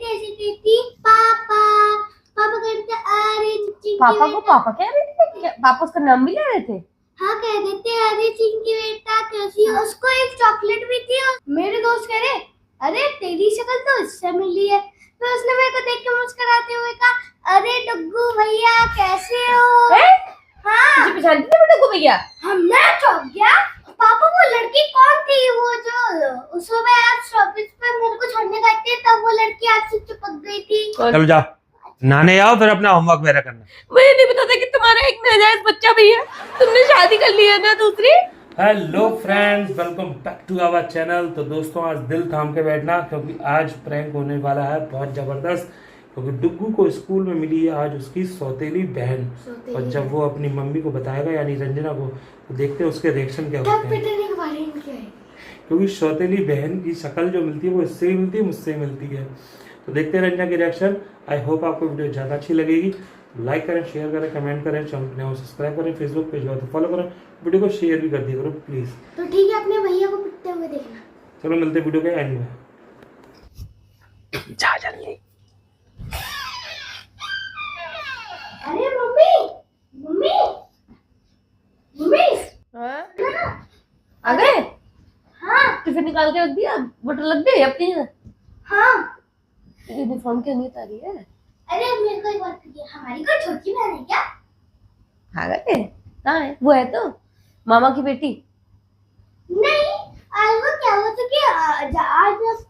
थे ऐसे कहती पापा पापा कहते अरे चिंकी पापा को बेटा। पापा कह रहे थे क्या? पापा उसका नाम भी ले रहे थे? हाँ कह देते अरे चिंकी बेटा कैसी हो? उसको एक चॉकलेट भी थी और मेरे दोस्त कह रहे अरे तेरी शक्ल तो इससे मिली है। तो उसने मेरे को देख के मुस्कुराते हुए कहा अरे डुग्गू भैया कैसे हो? हाँ तुझे पहचानती थी बेटा को भैया? मैं चौंक गया। पापा वो लड़की कौन थी वो जो उस समय आप शॉपिंग पे मेरे को छोड़ने गए थे तब वो लड़की आपसे चिपक गई थी। चलो जाओ नहाने आओ फिर अपना होमवर्क मेरा करना। मुझे नहीं पता था कि तुम्हारा एक नाजायज बच्चा भी है। तुमने शादी कर ली है ना दूसरी? Hello friends, welcome back to our channel. तो दोस्तों आज दिल थाम के बैठना क्योंकि आज प्रैंक होने वाला है बहुत जबरदस्त। क्योंकि डुग्गू को स्कूल में मिली है आज उसकी सौतेली बहन और जब वो अपनी मम्मी को बताएगा यानी रंजना को तो देखते हैं उसके रिएक्शन क्या होते हैं। क्योंकि सौतेली बहन की शक्ल जो मिलती है वो इससे ही मिलती है, मुझसे ही मिलती है। तो देखते हैं रंजना की रिएक्शन। आई होप आपको वीडियो ज़्यादा अच्छी लगेगी। लाइक करें, शेयर करें, कमेंट करें, चैनल को सब्सक्राइब करें, फेसबुक पेज को फॉलो करें, वीडियो को शेयर भी कर दिया करो प्लीज़। तो ठीक है अपने भैया को पिटते हुए देखना। चलो मिलते वीडियो के एंड में। जा जल्दी। अरे मम्मी मम्मी मम्मी आ गए? हाँ टिफिन निकाल के रख दिया? बटन लग गए अपनी? हाँ यूनिफॉर्म क्यों नहीं उतारी है? अरे मेरे को एक बात करिए हमारी कोई छोटी बहन है क्या? आ गए? कहाँ है वो? है तो मामा की बेटी। नहीं आज वो क्या हुआ था कि आज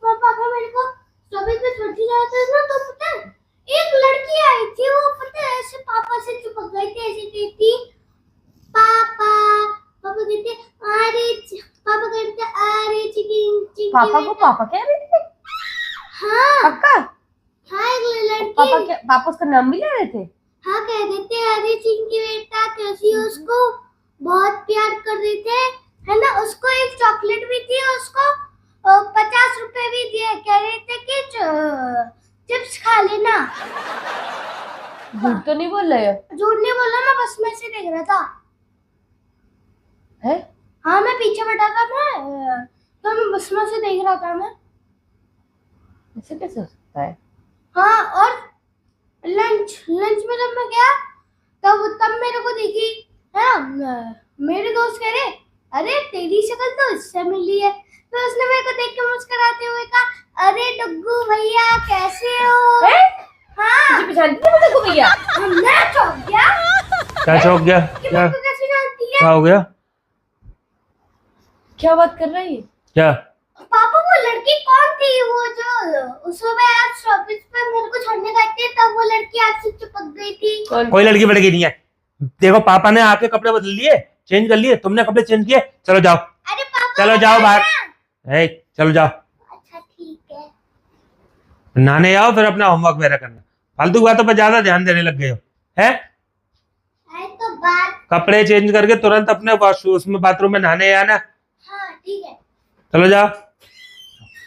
पापा मेरे को शॉपिंग पे छोटी जा रहे थे ना तो पता है एक लड़की आई थी वो पता है ऐसे पापा से चिपक गई थी ऐसे कहती पापा पापा कहते पापा कहते अरे चिंकी पापा को पापा कह रहे थे? हाँ पक्का? हाँ एक लड़की पापा उसका नाम भी ले रहे थे? हाँ कह देते अरे चिंकी बेटा कैसी हो? उसको बहुत प्यार कर रहे थे है ना। उसको एक चॉकलेट भी थी उसको 50 रुपए भी दिए। कह रहे थे कि चिप्स खा लेना। झूठ तो नहीं बोल रहे हो? झूठ नहीं बोला मैं बस में से देख रहा था। है? हाँ मैं पीछे बैठा था तो मैं बस में से देख रहा था मैं। ऐसे कैसे हो सकता है? हाँ और लंच में जब मैं गया तब मेरे को देखी है ना। मेरे दोस्त कह रहे अरे तेरी शक्ल तो इससे मिली है। तो उसने मेरे को देख के मुस्कुराते हुए कहा अरे डुग्गू भैया कैसे हो? हाँ तुझे पहचानती थी बेटा को भैया? मैं चौंक गया। क्या चौक गया? कि क्या मेरे को कैसे जानती है? क्या हो गया? क्या बात कर रही है? क्या? पापा वो लड़की कौन थी वो जो उस समय आप शॉपिंग पे मेरे को छोड़ने गए थे तब वो लड़की आपसे चिपक गई थी। कोई लड़की बड़की नहीं है। देखो पापा ने आपके कपड़े बदल लिए, चेंज कर लिए, तुमने कपड़े चेंज किए। चलो जाओ, अरे पापा चलो जाओ बाहर। चलो जाओ अच्छा ठीक है। नहाने आओ फिर अपना होमवर्क मेरा करना। फालतू बातों पर ज्यादा ध्यान देने लग गए हो हैं? तो बात कपड़े चेंज करके तुरंत अपने उसमें बाथरूम में नहाने आना। हाँ ठीक है। चलो जाओ।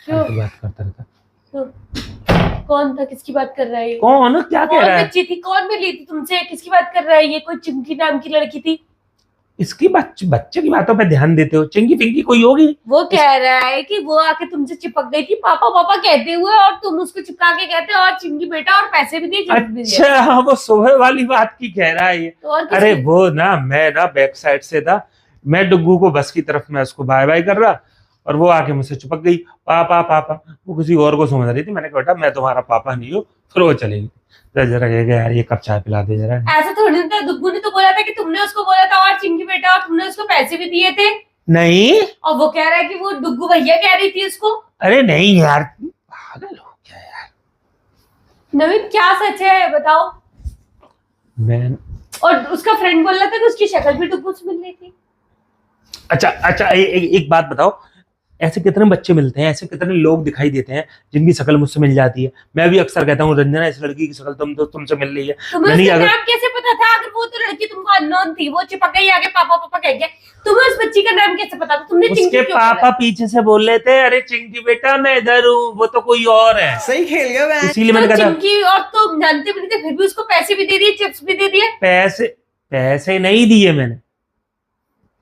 क्यों? बात करता रहता। तो कौन था? किसकी बात कर रहा है ये? कौन? क्या कह कौन रहा है? बच्ची थी? कौन मिली थी तुमसे? किसकी बात कर रहा है ये? कोई चिंकी नाम की लड़की थी? इसकी बच्चे की बातों पे ध्यान देते हो। चिंकी पिंकी कोई होगी? वो कह रहा है कि वो आके तुमसे चिपक गई थी पापा पापा कहते हुए और तुम उसको चिपका के कहते और चिंकी बेटा और पैसे भी दिए चिप्स भी दिए। अच्छा हाँ, वो सुबह वाली बात की कह रहा है ये। तो और अरे वो ना मैं ना बैक साइड से था, मैं डुग्गू को बस की तरफ में उसको बाय बाय कर रहा और वो आके मुझसे चिपक गई पापा पापा। वो किसी और को समझ रही थी। मैंने कहा बेटा मैं तुम्हारा पापा नहीं हूँ। फिर वो चलेगी। जरा यार ये कप चाय पिला दे जरा। ऐसा थोड़ी था। दुग्गू ने तो बोला था कि तुमने उसको बोला था और चिंकी बेटा और तुमने उसको पैसे भी दिए थे। नहीं और वो कह रहा है कि वो डुग्गू भैया कह रही थी उसको। अरे नहीं यार पागल हो क्या यार। नवीन क्या सच है बताओ? मैं और उसका फ्रेंड बोल रहा था कि उसकी शक्ल भी डुग्गू से मिल रही थी। अच्छा एक बात बताओ, ऐसे कितने बच्चे मिलते हैं, ऐसे कितने लोग दिखाई देते हैं जिनकी शक्ल मुझसे मिल जाती है। मैं भी अक्सर कहता हूँ रंजना इस लड़की की शक्ल तुमसे मिल रही है। तुम्हें मैंने उसका अगर नाम कैसे पता था? अगर वो तो लड़की तुमको अननोन थी, वो चिपक गई आगे पापा पापा कह के, तुम्हें उस बच्ची का नाम कैसे पता था? तुमने चिंकी उसके क्यों पापा बोला? पीछे से बोल रहे थे अरे चिंकी बेटा मैं इधर हूँ, वो तो कोई और है। सही खेल गया मैं। इसीलिए मैंने तो कहा था चिंकी और तुम जानते भी नहीं थे, फिर भी उसको पैसे भी दे दिए, चिप्स भी दे दिए। पैसे नहीं दिए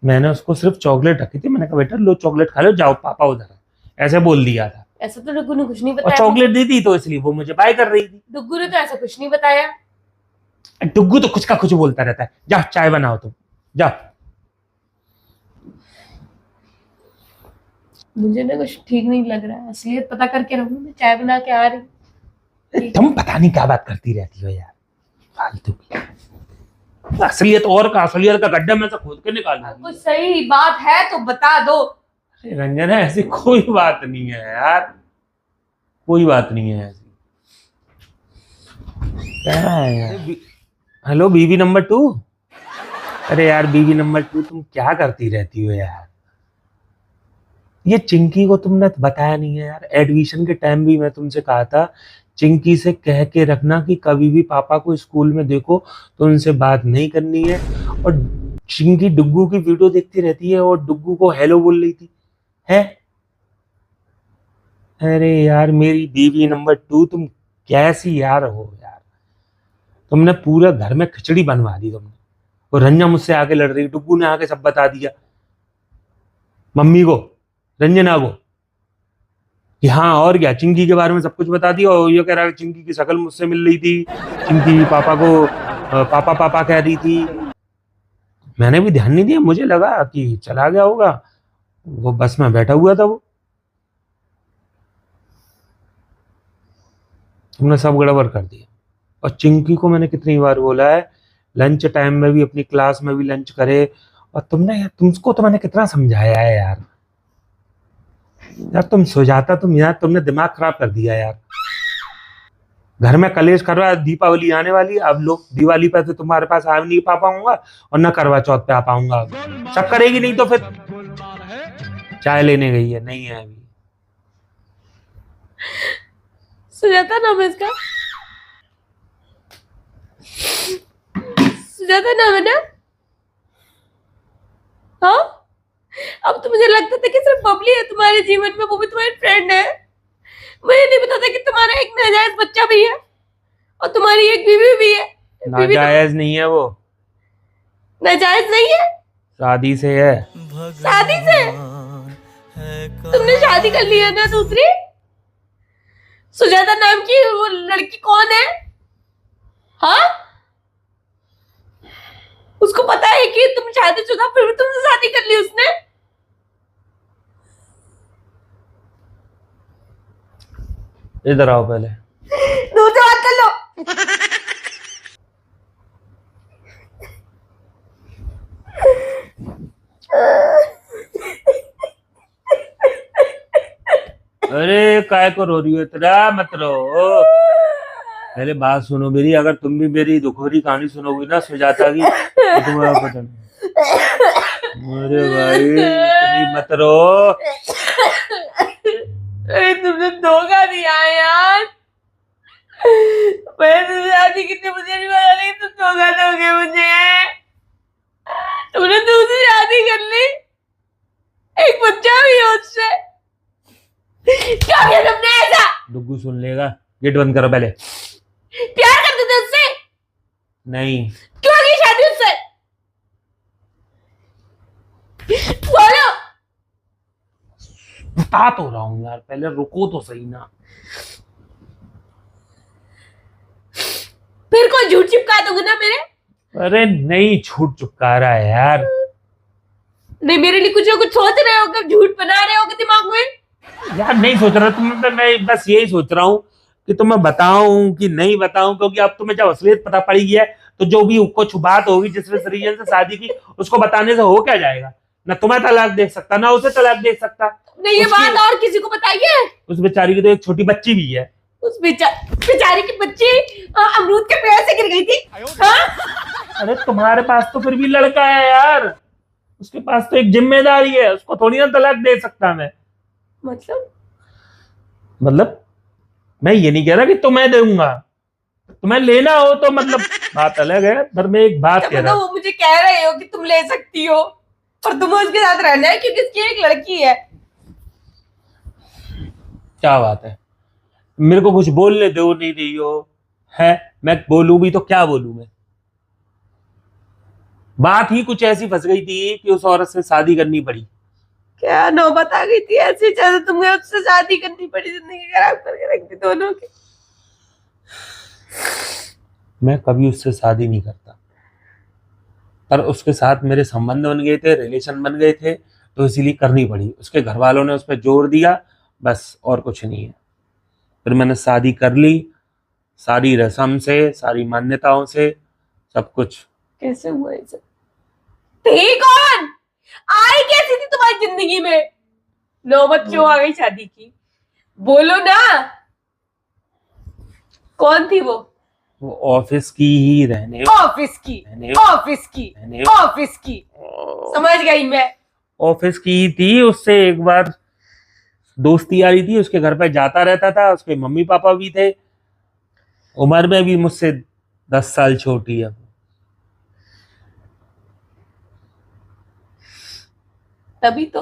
मैंने उसको सिर्फ चॉकलेट रखी थी। मैंने कहा बेटा लो चॉकलेट खा लो, जाओ पापा उधर है, ऐसे बोल दिया था। ऐसा तो डुग्गू ने कुछ नहीं और बताया। चॉकलेट दी थी तो इसलिए वो मुझे बाय कर रही थी। डुग्गू ने तो ऐसा कुछ नहीं बताया। डुग्गू तो कुछ का कुछ बोलता रहता है। जाओ चाय बनाओ तुम, जाओ। मुझे ना कुछ ठीक नहीं लग रहा है, असलियत पता करके रहूं। मैं चाय बना के आ रही। तुम पता नहीं क्या बात करती रहती हो यार, फालतू की। असलियत और का, असलियत का गड्ढा में से खोद के निकालना। कुछ सही बात है तो बता दो। अरे रंजना, ऐसी कोई बात नहीं है यार, कोई बात नहीं है ऐसी। क्या है यार? हेलो बीवी नंबर 2। अरे यार बीवी नंबर 2, तुम क्या करती रहती हो यार? ये चिंकी को तुमने बताया नहीं है यार। एडमिशन के टाइम भी मैं तुमसे कहा था चिंकी से कह के रखना कि कभी भी पापा को स्कूल में देखो तो उनसे बात नहीं करनी है। और चिंकी डुग्गू की वीडियो देखती रहती है और डुग्गू को हेलो बोल रही थी है। अरे यार मेरी बीवी नंबर 2, तुम कैसी यार हो यार? तुमने पूरे घर में खिचड़ी बनवा दी तुमने। और रंजना मुझसे आके लड़ रही, डुग्गू ने आके सब बता दिया मम्मी को, रंजना को, कि हाँ और क्या, चिंकी के बारे में सब कुछ बता दिया। और ये कह रहा है चिंकी की शक्ल मुझसे मिल रही थी, चिंकी पापा को पापा पापा कह रही थी। मैंने भी ध्यान नहीं दिया, मुझे लगा कि चला गया होगा, वो बस में बैठा हुआ था वो। तुमने सब गड़बड़ कर दिया। और चिंकी को मैंने कितनी बार बोला है लंच टाइम में भी अपनी क्लास में भी लंच करे। और तुमको तो मैंने कितना समझाया है यार। यार तुम सो जाता, तुम यार तुमने दिमाग खराब कर दिया यार। घर में कलेश कर रहा है, दीपावली आने वाली, अब लोग दिवाली पर तो तुम्हारे पास आ नहीं पा पाऊंगा और न करवा चौथ पे आ पाऊंगा। सब करेगी नहीं तो फिर चाय लेने गई है, नहीं है अभी। सुजाता नाम है इसका, सुजाता नाम है ना? हाँ, अब तो मुझे लगता था कि सिर्फ बबली है तुम्हारे जीवन में, वो भी तुम्हारी फ्रेंड है। मुझे नहीं पता था कि तुम्हारा एक नाजायज बच्चा भी है और तुम्हारी एक बीवी भी है। नाजायज नहीं है वो, नाजायज नहीं है, शादी से है। शादी से? तुमने शादी कर ली है ना दूसरी? सुजाता नाम की वो लड़की कौन है? हाँ, उसको पता है कि तुम शादीशुदा, फिर भी तुमसे शादी कर ली उसने? इधर आओ पहले। दूर से बात कर लो। अरे काय को रो रही हो इतना? मत रो, पहले बात सुनो मेरी। अगर तुम भी मेरी दुखभरी कहानी सुनोगी ना सुजाता की तो तुम्हें पता नहीं। अरे भाई इतनी मत रो। अरे तुमने धोखा दिया है यार। मैं तुमसे शादी कितने मुझे नहीं पता, लेकिन तुम धोखा दोगे मुझे। तुमने दूसरी शादी कर ली, एक बच्चा भी है उससे। क्या किया तुमने ऐसा? डुग्गू सुन लेगा, गेट बंद करो पहले। प्यार करते थे उससे? नहीं। क्यों की शादी उससे? बोलो। बता तो रहा हूँ यार, पहले रुको तो सही ना। फिर कोई झूठ चिपका दोगे ना मेरे? अरे नहीं, झूठ चिपका रहा है यार। नहीं, मेरे लिए कुछ ना कुछ सोच रहे हो, कब झूठ बना रहे हो दिमाग में? यार नहीं सोच रहा तुम, मैं बस यही सोच रहा हूँ कि तुम्हें बताऊं कि नहीं बताऊं, क्योंकि अब तुम्हें जब असलियत पता पड़ी है तो जो भी कुछ बात होगी जिस रीजन से शादी की, उसको बताने से हो क्या जाएगा? ना तुम्हें तलाक दे सकता ना उसे तलाक दे सकता। नहीं, ये बात और किसी को बताइए। उस बेचारी की तो एक छोटी बच्ची भी है। उस बेचारी की बच्ची अमरूद के पेड़ से गिर गई थी। हाँ? अरे तुम्हारे पास तो फिर भी लड़का है यार, उसके पास तो एक जिम्मेदारी है, उसको थोड़ी ना तलाक दे सकता मैं। मतलब मैं ये नहीं कह रहा कि तुम्हें दूंगा, तुम्हें लेना हो तो मतलब बात अलग है, पर मैं एक बात कह रहा हूं। वो मुझे कह रहे हो कि तुम ले सकती हो और तुम्हें उसके साथ रहना है क्योंकि उसकी एक लड़की है। क्या बात है? मेरे को कुछ बोलने दो, नहीं रही हो है? मैं बोलूं भी तो क्या बोलूं मैं? बात ही कुछ ऐसी फंस गई थी कि उस औरत से शादी करनी पड़ी। क्या नौबत आ गई थी ऐसी, जैसे तुम्हें उससे शादी करनी पड़ी, जिंदगी खराब करके रख दी दोनों की। मैं कभी उससे शादी नहीं करता, पर उसके साथ मेरे संबंध बन गए थे, रिलेशन बन गए थे, तो इसीलिए करनी पड़ी। उसके घर वालों ने उस पर जोर दिया, बस, और कुछ नहीं है। फिर मैंने शादी कर ली, सारी रस्म से, सारी मान्यताओं से, सब कुछ। कैसे हुआ ये सब? थी कौन? आई कैसी थी तुम्हारी जिंदगी में? नौबत क्यों आ गई शादी की? बोलो ना, कौन थी वो? वो ऑफिस की ही रहने ऑफिस की, ऑफिस की, ऑफिस की, समझ गई मैं। ऑफिस की ही थी। उससे एक बार दोस्ती आ रही थी, उसके घर पे जाता रहता था। उसके मम्मी पापा भी थे, उम्र में भी मुझसे 10 साल छोटी है। तभी तो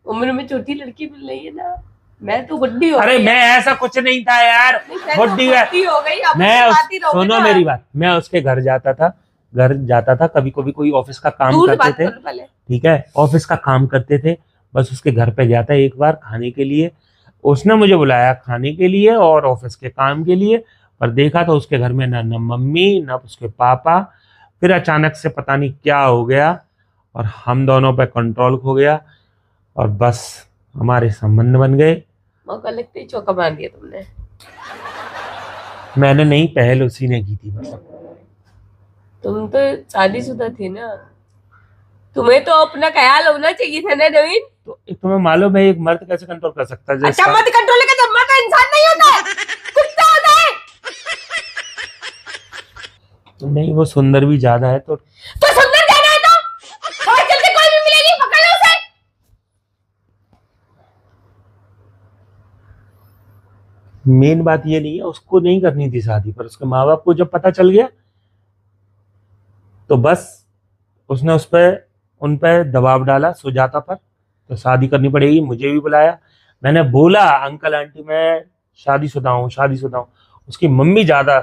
उम्र में छोटी लड़की मिल रही है ना। मैं तो बुढ़ी हो अरे गई। मैं ऐसा कुछ नहीं था यार, मैं बुढ़ी तो है। बुढ़ी हो गई, अब मैं बताती रहोगे सुनो ना। मेरी बात, मैं उसके घर जाता था, कभी कभी कोई ऑफिस का काम दूर से करते बात थे, करो पहले। ठीक है, ऑफिस का काम करते थे, बस उसके घर पे जाता एक बार खाने के लिए। उसने मुझे बुलाया खाने के लिए और ऑफिस के काम के लिए, पर देखा तो उसके घर में ना मम्मी ना उसके पापा। फिर अचानक से पता नहीं क्या हो गया और हम दोनों पे कंट्रोल खो गया और बस हमारे संबंध बन गए। मौका लगते ही चौका मार दिया तुमने। मैंने नहीं, पहल उसी ने की थी बस। तुम तो शादीशुदा थे ना, तुम्हें तो अपना ख्याल होना चाहिए था ना नवीन। तो तुम्हें मालूम है एक मर्द कैसे कंट्रोल कर सकता है? अच्छा मत कंट्रोल कर, जब मर्द इंसान नहीं होता है, कुत्ता होता है। नहीं, वो सुंदर भी ज्यादा है तो सुंदर जाना है तो और जल्दी कोई भी मिलेगी पकड़ लो उसे। मेन बात ये नहीं है, उसको नहीं करनी थी शादी, पर उसके माँ बाप को जब पता चल गया तो बस उसने उन पर दबाव डाला, सुजाता पर, तो शादी करनी पड़ेगी। मुझे भी बुलाया, मैंने बोला अंकल आंटी मैं शादीशुदा हूँ, शादीशुदा हूँ। उसकी मम्मी ज्यादा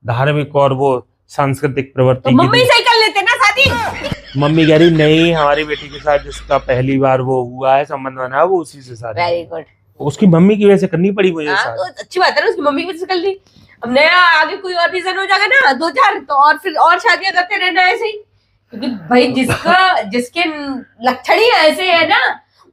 धार्मिक और वो सांस्कृतिक प्रवृत्ति तो की मम्मी थी। से ही कर लेते ना शादी। मम्मी कह रही नहीं, हमारी बेटी के साथ जिसका पहली बार वो हुआ है, संबंध बना है, वो उसी से शादी। Very good. उसकी मम्मी की वजह से करनी पड़ी मुझे हाँ शादी। तो अच्छी बात है ना, उसकी मम्मी की वजह से कर ली। अब नया आगे कोई और रीजन हो जाएगा ना 2-4 तो और फिर और शादियां करते रहना ऐसे ही, क्योंकि भाई जिसके लक्षण ही ऐसे है ना,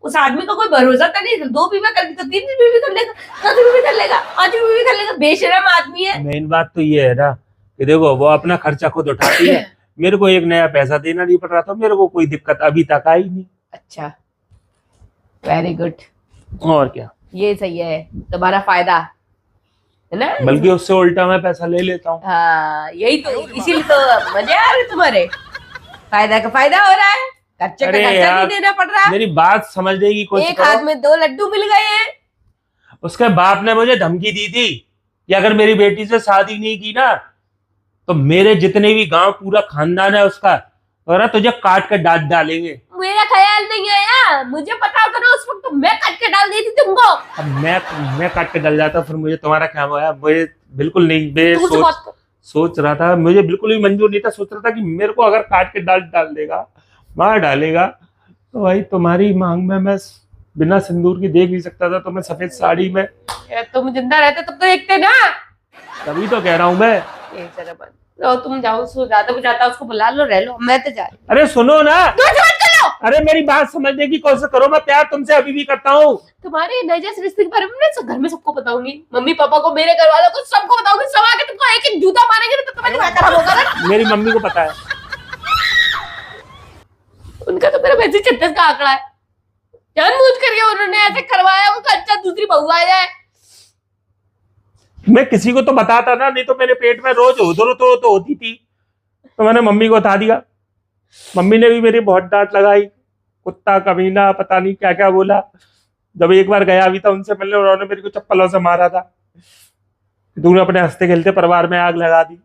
उस आदमी का कोई भरोसा तो नहीं। 2 बीवी कर ली तो 3 बीवी कर लेगा, 4 बीवी कर लेगा, 5 बीवी कर लेगा। बेशरम आदमी है। मेन बात तो ये है ना कि देखो वो अपना खर्चा खुद उठाती है, मेरे को एक नया पैसा देना नहीं पड़ रहा, तो मेरे को कोई दिक्कत अभी तक आई नहीं। अच्छा, वेरी गुड। और क्या, ये सही है, तुम्हारा फायदा है ना। बल्कि उससे उल्टा मैं पैसा ले लेता हूँ। हाँ यही तो, इसीलिए तो मजे आ रहे तुम्हारे। फायदा का फायदा हो रहा है, खर्चे का अरे खर्चा यार, नहीं देना पड़ रहा। मेरी बात समझने की कोशिश एक हाथ करो। में 2 लड्डू मिल गए हैं। उसके बाप ने मुझे धमकी दी थी कि अगर मेरी बेटी से शादी नहीं की ना तो मेरे जितने भी गांव पूरा खानदान है उसका, और ना तुझे काट कर डाल डालेंगे। मेरा ख्याल नहीं आया, मुझे पता होता ना उस वक्त तो मैं काट के डाल देती तुमको। अब मैं काट के डाल जाता, फिर मुझे तुम्हारा क्या हुआ? मुझे बिल्कुल नहीं, मैं तुमसे बात कर। सोच रहा था, मुझे बिल्कुल भी मंजूर नहीं था। सोच रहा था कि मेरे को अगर काट के डाल देगा, मार डालेगा, तो भाई तुम्हारी मांग में मैं बिना सिंदूर की देख नहीं सकता था, तो मैं सफेद साड़ी में। तुम जिंदा रहते तब तो देखते ना। तभी तो कह रहा हूँ मैं। लो तुम जाओ, सो ज्यादा बुझाता उसको बुला लो, रह लो, मैं तो जा रही अरे सुनो ना, हूँ। अरे मेरी बात समझने की कोशिश करो, मैं प्यार तुमसे अभी भी करता हूँ। तुम्हारे नाजायज रिश्ते के बारे में मैं घर में सबको बताऊंगी, मम्मी पापा को, मेरे घर वालों को, सबको बताऊंगी। सब आके तुमको एक एक जूता मारेंगे तो तुम्हें दिमाग खराब होगा ना। मेरी मम्मी को पता है। उनका तो मेरा वैसे 36 का आंकड़ा है, जानबूझ करके उन्होंने ऐसे करवाया वो अच्छा दूसरी बहू आ जाए। मैं किसी को तो बताता ना, नहीं तो मेरे पेट में रोज उधर तो होती थी, तो मैंने मम्मी को बता दिया। मम्मी ने भी मेरी बहुत डांट लगाई, कुत्ता कमीना पता नहीं क्या क्या बोला। जब एक बार गया भी था उनसे मिलने, उन्होंने मेरे को चप्पलों से मारा था, तूने अपने हंसते खेलते परिवार में आग लगा दी।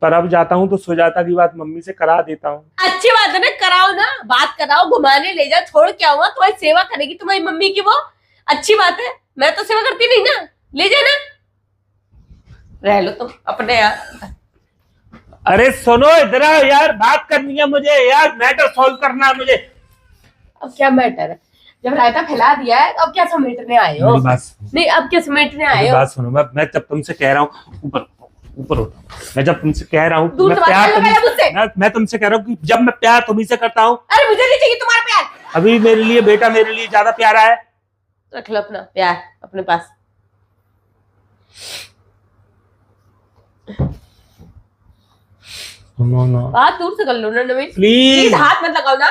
पर अब जाता हूँ तो सुजाता की बात मम्मी से करा देता हूँ। अच्छी बात है ना, कराओ ना, बात कराओ, घुमाने ले जाओ, छोड़ क्या हुआ, तुम्हारी सेवा करेगी तुम्हारी मम्मी की, वो अच्छी बात है। मैं तो सेवा करती नहीं ना, ले जाना, रह लो तुम अपने यहाँ। अरे सुनो, इधर आओ यार, बात करनी है मुझे यार, मैटर सॉल्व करना है मुझे। अब क्या मैटर है, जब रायता फैला दिया है तो अब क्या समेटने आए हो? मेरी बात सुनो, नहीं अब क्या समेटने आए मेरी हो? बात सुनो, मैं जब तुमसे कह रहा हूँ ऊपर ऊपर उठो, मैं जब तुमसे कह रहा हूँ दूर मैं से बात प्यार कर लो पहले मुझसे। मैं तुमसे कह रहा हूँ कि जब मैं प्यार तुम्ही से करता हूँ, अरे मुझे नहीं चाहिए तुम्हारा प्यार। अभी मेरे लिए बेटा मेरे लिए ज्यादा प्यारा है। रख लो अपना प्यार अपने पास। सुनो ना बात दूर से कर लो ना नवीन, प्लीज। हाथ मत लगाओ ना।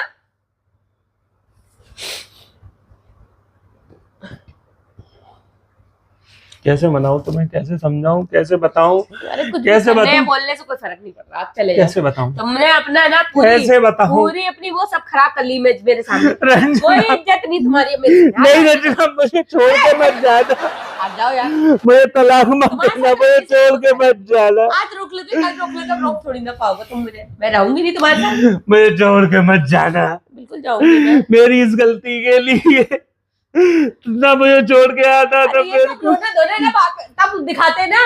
कैसे मनाऊं तुम्हें, कैसे समझाऊं, कैसे बताऊं, अरे कुछ कैसे बताऊं? बोलने से कोई फर्क नहीं पड़ रहा, आप चले जाओ। कैसे बताऊं, तुमने अपना ना कैसे बताऊं? पूरी अपनी वो सब खराब कर ली इमेज मेरे सामने। रंजना, कोई इज्जत नहीं तुम्हारी मेरे से। नहीं रंजना, मुझे छोड़ के मत जाना, आ जाओ यार। मुझे तलाक मत देना, मुझे छोड़ के मत जाना, आज रोक लेते कल रोक लेते, रोक थोड़ी ना पाओगे तुम मुझे। मैं रहूंगी नहीं तुम्हारे साथ, मुझे छोड़ के मत जाना, बिल्कुल जाऊंगी मैं। मेरी इस गलती के लिए ना मुझे छोड़ के आता तो अरे ये मेरे सब को दोनों ना तब दिखाते ना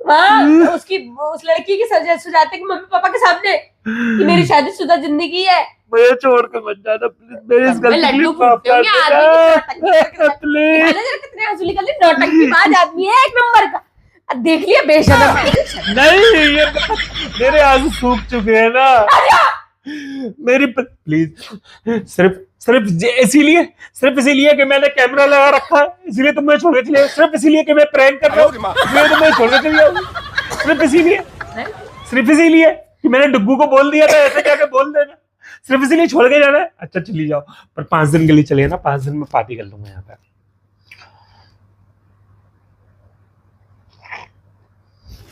वहाँ उसकी उस लड़की की सुजाते की मम्मी पापा के सामने कि मेरी शादीशुदा जिंदगी है। मुझे छोड़ के मत जाना प्लीज, मेरी इस गलती के लिए लड्डू माफ फूटते होंगे कर आदमी देना प्लीज। कितने हंसू निकल रहे, नौटंकीबाज आदमी है एक नंबर का। अब देख लिया बेशरम। नहीं ये मेरे आंसू सूख चुके हैं ना, मेरी प्लीज, सिर्फ इसीलिए कि मैंने कैमरा लगा रखा है, इसीलिए तुम मुझे छोड़ के चले, सिर्फ इसीलिए कि मैं प्रैंक कर रहा हूँ इसलिए तुम मुझे छोड़ के चले जाओ, सिर्फ इसीलिए कि मैंने डुग्गू को बोल दिया था ऐसे क्या बोल देना, सिर्फ इसीलिए छोड़ के जाना है। अच्छा चली जाओ, पर 5 दिन के लिए चले ना, 5 दिन में पार्टी कर लूंगा यहाँ पे।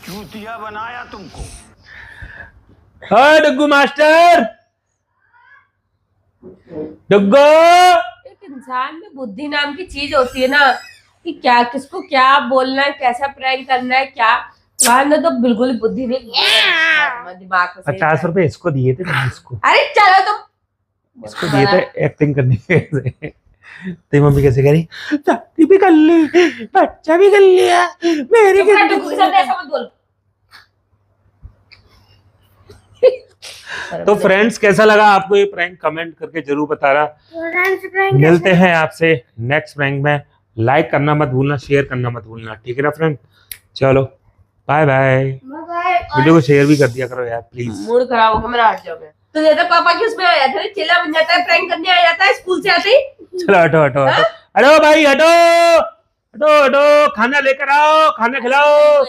चूतिया बनाया तुमको। हाँ डुग्गू मास्टर, डुग्गू एक इंसान में बुद्धि नाम की चीज होती है ना, कि क्या किसको क्या बोलना है, कैसा प्रैंक करना है, क्या वहां तो बिल्कुल बुद्धि नहीं, दिमाग में 50 रुपए इसको दिए थे मैंने, इसको अरे चलो तुम इसको दिए थे एक्टिंग करने के। तेरी मम्मी कैसे कह रही, शादी भी कर ली, बच्चा भी कर लिया, मेरी डुग्गू के साथ ऐसा मत बोल। तो फ्रेंड्स कैसा लगा आपको ये प्रैंक, कमेंट करके जरूर बताना। मिलते हैं आपसे नेक्स्ट प्रैंक में, लाइक करना मत भूलना, शेयर करना मत भूलना, ठीक है ना फ्रेंड? चलो बाय बाय, वीडियो को शेयर भी कर दिया करो यार प्लीज। मूड खराब होगा मेरा, हट जाओ मैं तो ज्यादा पापा की उसमें आ जाता है, चेला बन जाता है, प्रैंक करने आ जाता है स्कूल से आते ही। चलो हटो हटो हटो, हटो भाई हटो हटो हटो, खाना लेकर आओ, खाना खिलाओ,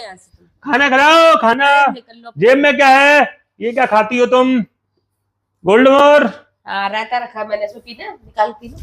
खाना खिलाओ, खाना जेब में क्या है, ये क्या खाती हो तुम? गोल्ड मोर हाँ रहता रखा मैंने, इसमें पीना निकाल पी लो।